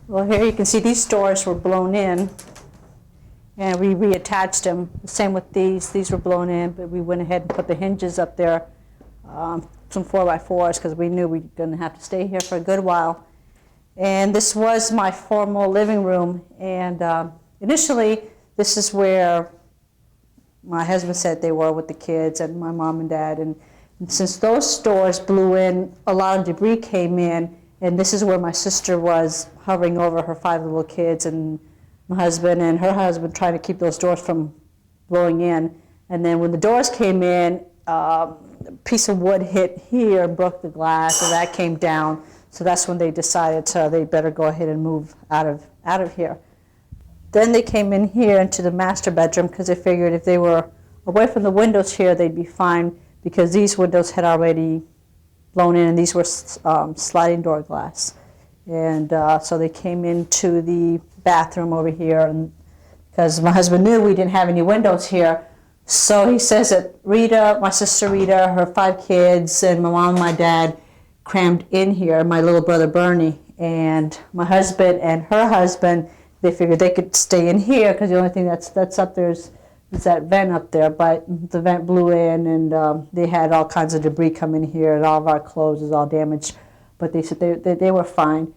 Well, here you can see these doors were blown in, and we reattached them. Same with these. These were blown in, but we went ahead and put the hinges up there, some 4x4s, because we knew we were going to have to stay here for a good while. And this was my formal living room. And initially, this is where my husband said they were with the kids and my mom and dad. And since those doors blew in, a lot of debris came in. And this is where my sister was hovering over her 5 little kids, and my husband and her husband trying to keep those doors from blowing in. And then when the doors came in, a piece of wood hit here and broke the glass, and that came down. So that's when they decided they better go ahead and move out of here. Then they came in here into the master bedroom because they figured if they were away from the windows here, they'd be fine, because these windows had already blown in, and these were sliding door glass. And so they came into the bathroom over here, and because my husband knew we didn't have any windows here, so he says that Rita, my sister Rita, her 5 kids, and my mom and my dad crammed in here, my little brother Bernie, and my husband and her husband, they figured they could stay in here because the only thing that's up there is that vent up there, but the vent blew in, and they had all kinds of debris come in here, and all of our clothes is all damaged. But they said they were fine.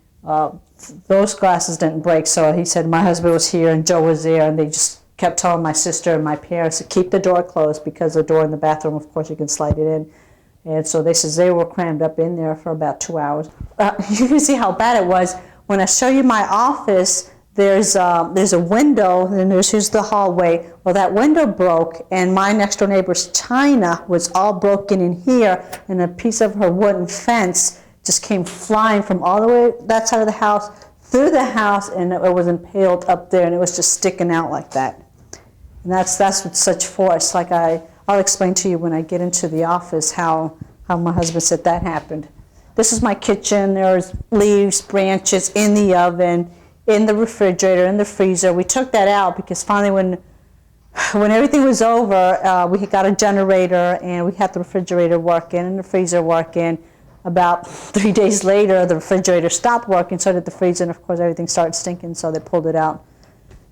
Those glasses didn't break, so he said my husband was here and Joe was there, and they just kept telling my sister and my parents to keep the door closed, because the door in the bathroom, of course, you can slide it in. And so they said they were crammed up in there for about 2 hours. You can see how bad it was. When I show you my office, there's a window, and here's the hallway. Well, that window broke, and my next door neighbor's china was all broken in here, and a piece of her wooden fence just came flying from all the way that side of the house through the house, and it was impaled up there, and it was just sticking out like that. And that's with such force. Like I'll explain to you when I get into the office how my husband said that happened. This is my kitchen. There's leaves, branches in the oven, in the refrigerator, in the freezer. We took that out because finally when everything was over, we got a generator, and we had the refrigerator working and the freezer working. About 3 days later, the refrigerator stopped working, so did the freezer, and of course everything started stinking, so they pulled it out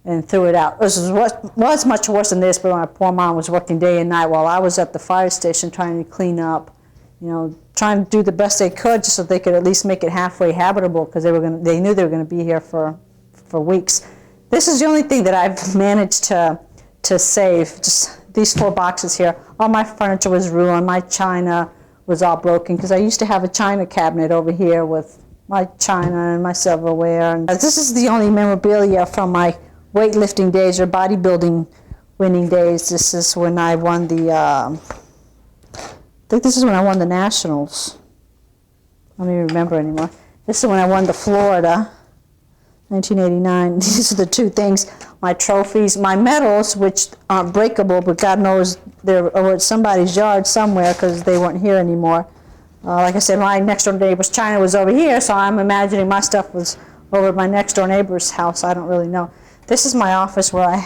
and threw it out. This was much worse than this, but my poor mom was working day and night while I was at the fire station trying to clean up, trying to do the best they could just so they could at least make it halfway habitable, because they knew they were going to be here for weeks. This is the only thing that I've managed to save, just these 4 boxes here. All my furniture was ruined, my china was all broken, because I used to have a china cabinet over here with my china and my silverware. And this is the only memorabilia from my weightlifting days or bodybuilding winning days. This is when I won I think this is when I won the Nationals. I don't even remember anymore. This is when I won the Florida, 1989. These are the 2 things. My trophies, my medals, which aren't breakable, but God knows they're over at somebody's yard somewhere because they weren't here anymore. Like I said, my next door neighbor's china was over here, so I'm imagining my stuff was over at my next door neighbor's house. I don't really know. This is my office where I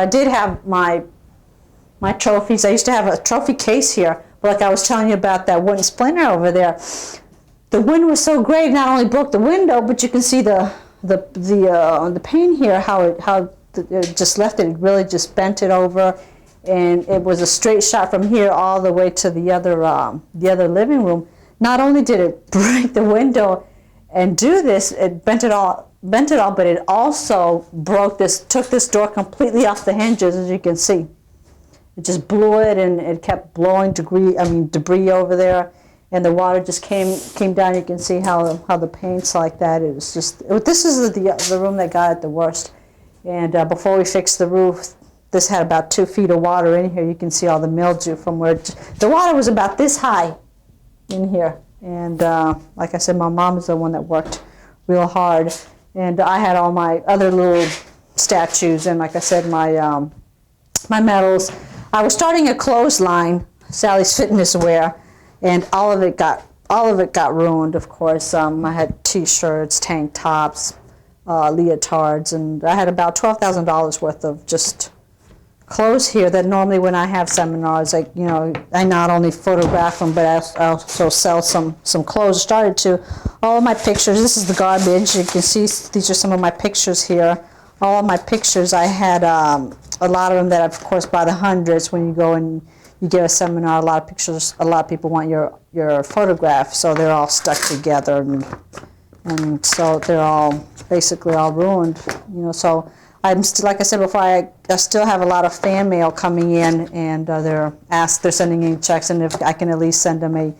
did have my trophies. I used to have a trophy case here, but like I was telling you about that wooden splinter over there. The wind was so great, not only broke the window, but you can see the pane here, how it just left it. It really just bent it over, and it was a straight shot from here all the way to the other living room. Not only did it break the window and do this, it bent it all, but it also took this door completely off the hinges, as you can see. It just blew it, and it kept blowing debris over there. And the water just came down. You can see how the paint's like that. It was just, this is the room that got it the worst. And before we fixed the roof, this had about 2 feet of water in here. You can see all the mildew from where the water was about this high in here. And like I said, my mom is the one that worked real hard. And I had all my other little statues, and like I said, my medals. I was starting a clothesline, Sally's Fitness Wear. And all of it got ruined, of course. I had T-shirts, tank tops, leotards, and I had about $12,000 worth of just clothes here that normally when I have seminars, I not only photograph them, but I also sell some clothes. Started to, all of my pictures, this is the garbage. You can see these are some of my pictures here. All of my pictures, I had a lot of them that, of course, by the hundreds. When you go and you give a seminar, a lot of pictures, a lot of people want your photograph, so they're all stuck together, and so they're all basically all ruined, so I'm still, like I said before, I still have a lot of fan mail coming in, and they're sending in checks, and if I can at least send them a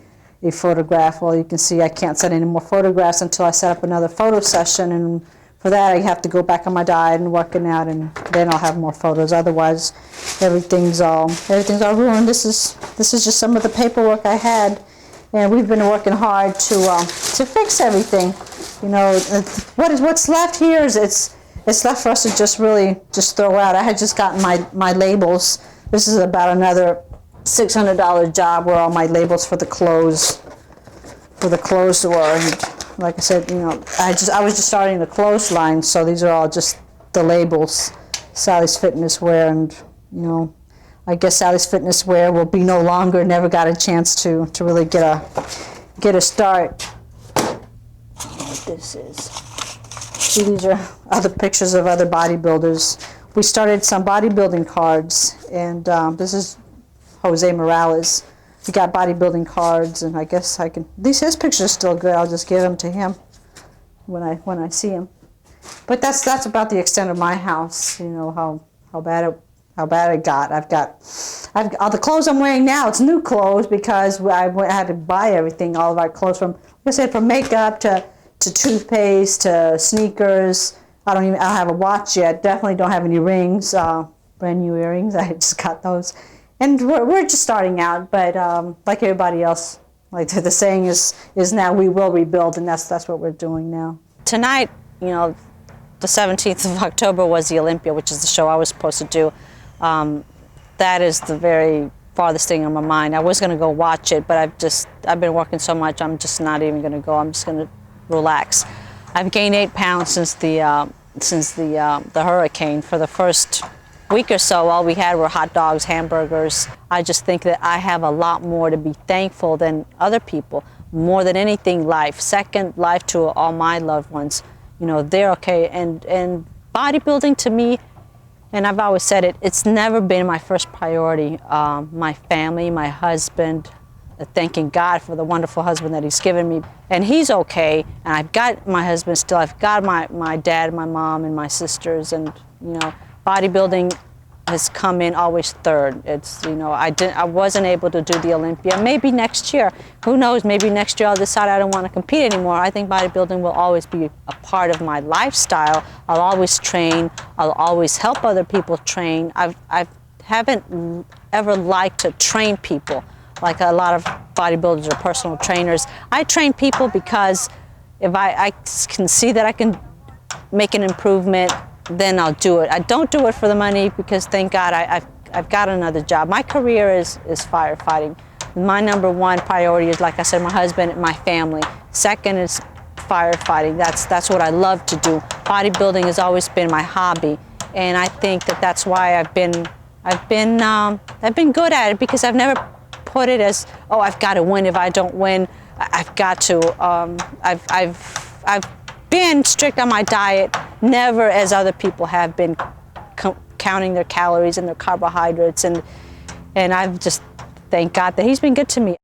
photograph. Well, you can see I can't send any more photographs until I set up another photo session, and for that I have to go back on my diet and working out, and then I'll have more photos. Otherwise, everything's all ruined. This is just some of the paperwork I had, and we've been working hard to fix everything. What's left here is it's left for us to just throw out. I had just gotten my labels. This is about another $600 job where all my labels for the clothes were. And like I said, I was just starting the clothes line, so these are all just the labels. Sally's Fitness Wear, and I guess Sally's Fitness Wear will be no longer. Never got a chance to really get a start. This is. See, these are other pictures of other bodybuilders. We started some bodybuilding cards, and this is Jose Morales. He got bodybuilding cards, and I guess I can. His pictures are still good. I'll just give them to him when I see him. But that's about the extent of my house. How bad it got. I've got all the clothes I'm wearing now. It's new clothes because I had to buy everything. All of our clothes from makeup to toothpaste to sneakers. I don't have a watch yet. Definitely don't have any rings. Brand new earrings. I just got those. And we're just starting out, but like everybody else, like the saying is now we will rebuild, and that's what we're doing now. Tonight, the 17th of October was the Olympia, which is the show I was supposed to do. That is the very farthest thing on my mind. I was going to go watch it, but I've been working so much, I'm just not even going to go. I'm just going to relax. I've gained 8 pounds since the hurricane. For the first week or so, all we had were hot dogs, hamburgers. I just think that I have a lot more to be thankful than other people. More than anything, life. Second, life to all my loved ones. They're okay. And bodybuilding to me, and I've always said it, it's never been my first priority. My family, my husband, thanking God for the wonderful husband that He's given me. And he's okay, and I've got my husband still. I've got my dad, my mom, and my sisters, and bodybuilding has come in always third. It's I wasn't able to do the Olympia. Maybe next year, who knows? Maybe next year I'll decide I don't want to compete anymore. I think bodybuilding will always be a part of my lifestyle. I'll always train. I'll always help other people train. I haven't ever liked to train people like a lot of bodybuilders or personal trainers. I train people because if I can see that I can make an improvement, then I'll do it. I don't do it for the money because, thank God, I've got another job. My career is firefighting. My number one priority is, like I said, my husband and my family. Second is firefighting. That's what I love to do. Bodybuilding has always been my hobby, and I think that's why I've been good at it, because I've never put it as, oh, I've got to win. If I don't win, I've got to. I've been strict on my diet, never as other people have been, counting their calories and their carbohydrates, and I've just, thank God that He's been good to me.